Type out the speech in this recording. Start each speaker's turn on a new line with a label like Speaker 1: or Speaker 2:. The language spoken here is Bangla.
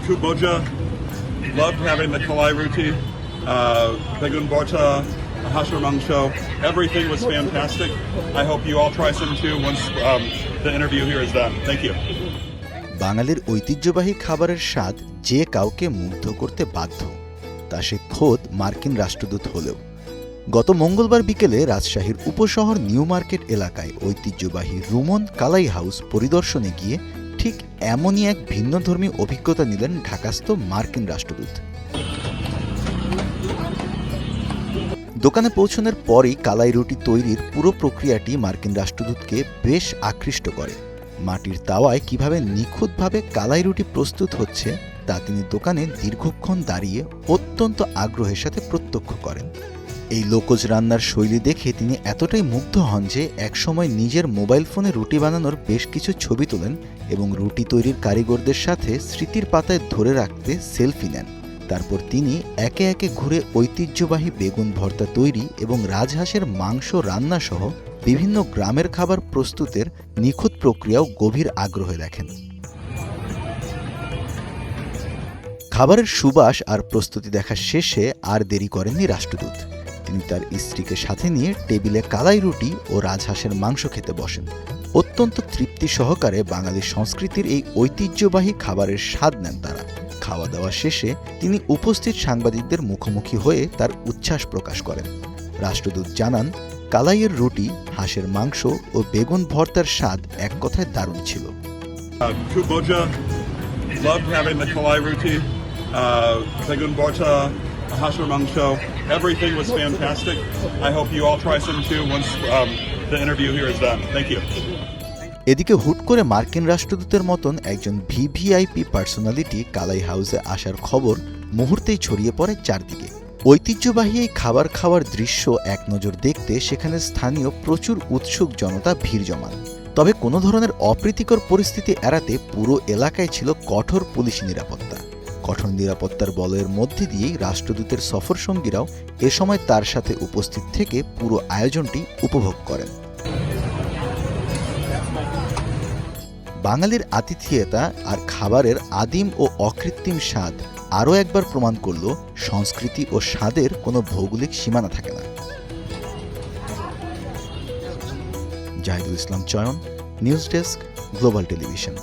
Speaker 1: Kuboja. Loved having the kalai roti, begun borta, hashur mangsho. Everything was fantastic. I hope you all try some too once the interview here is done. Thank you.
Speaker 2: বাঙালির ঐতিহ্যবাহী খাবারের স্বাদ যে কাউকে মুগ্ধ করতে বাধ্য, তা সে খোদ মার্কিন রাষ্ট্রদূত হলেও। গত মঙ্গলবার বিকেলে রাজশাহীর উপশহর নিউ মার্কেট এলাকায় ঐতিহ্যবাহী রুমন কালাই হাউস পরিদর্শনে গিয়ে ঠিক এমনই এক ভিন্নধর্মী অভিজ্ঞতা নিলেন ঢাকাস্থ মার্কিন রাষ্ট্রদূত। দোকানে পৌঁছানোর পরই কালাই রুটি তৈরির পুরো প্রক্রিয়াটি মার্কিন রাষ্ট্রদূতকে বেশ আকৃষ্ট করে। মাটির তাওয়ায় কিভাবে নিখুঁতভাবে কালাই রুটি প্রস্তুত হচ্ছে তা তিনি দোকানে দীর্ঘক্ষণ দাঁড়িয়ে অত্যন্ত আগ্রহের সাথে প্রত্যক্ষ করেন। এই লোকজ রান্নার শৈলী দেখে তিনি এতটাই মুগ্ধ হন যে একসময় নিজের মোবাইল ফোনে রুটি বানানোর বেশ কিছু ছবি তোলেন এবং রুটি তৈরির কারিগরদের সাথে স্মৃতির পাতায় ধরে রাখতে সেলফি নেন। তারপর তিনি একে একে ঘুরে ঐতিহ্যবাহী বেগুন ভর্তা তৈরি এবং রাজহাঁসের মাংস রান্না সহ বিভিন্ন গ্রামের খাবার প্রস্তুতের নিখুঁত প্রক্রিয়াও গভীর আগ্রহে দেখেন। খাবারের সুবাস আর প্রস্তুতি দেখা শেষে আর দেরি করেননি রাষ্ট্রদূত। তিনি তার স্ত্রীকে সাথে নিয়ে টেবিলে কালাই রুটি ও রাজহাঁসের মাংস খেতে বসেন। অত্যন্ত তৃপ্তি সহকারে বাঙালি সংস্কৃতির এই ঐতিহ্যবাহী খাবারের স্বাদ নেন তারা। খাওয়া দাওয়া শেষে তিনি উপস্থিত সাংবাদিকদের মুখোমুখি হয়ে তার উচ্ছ্বাস প্রকাশ করেন। রাষ্ট্রদূত জানান, কালাইয়ের রুটি, হাঁসের মাংস ও বেগুন ভর্তার স্বাদ এক কথায় দারুণ ছিল।
Speaker 1: Kuboja. Loved having the kalai roti, begun borta, hashur mangsho. Everything was fantastic. I hope you all try some too once the interview here is done. Thank you.
Speaker 2: এদিকে হুট করে মার্কিন রাষ্ট্রদূতের মতন একজন ভিভিআইপি পার্সোনালিটি কালাই হাউসে আসার খবর মুহূর্তেই ছড়িয়ে পড়ে চারদিকে। ঐতিহ্যবাহী এই খাবার খাওয়ার দৃশ্য এক নজর দেখতে সেখানে স্থানীয় প্রচুর উৎসুক জনতা ভিড় জমান। তবে কোনো ধরনের অপ্রীতিকর পরিস্থিতি এড়াতে পুরো এলাকায় ছিল কঠোর পুলিশি নিরাপত্তা। কঠোর নিরাপত্তার বলয়ের মধ্যে দিয়েই রাষ্ট্রদূতের সফর সঙ্গীরাও এ সময় তার সাথে উপস্থিত থেকে পুরো আয়োজনটি উপভোগ করেন। বাঙালির আতিথেয়তা আর খাবারের আদিম ও অকৃত্রিম স্বাদ আরও একবার প্রমাণ করল সংস্কৃতি ও স্বাদের কোনো ভৌগোলিক সীমানা থাকে না। জাহিদুল ইসলাম চয়ন, নিউজ ডেস্ক, গ্লোবাল টেলিভিশন।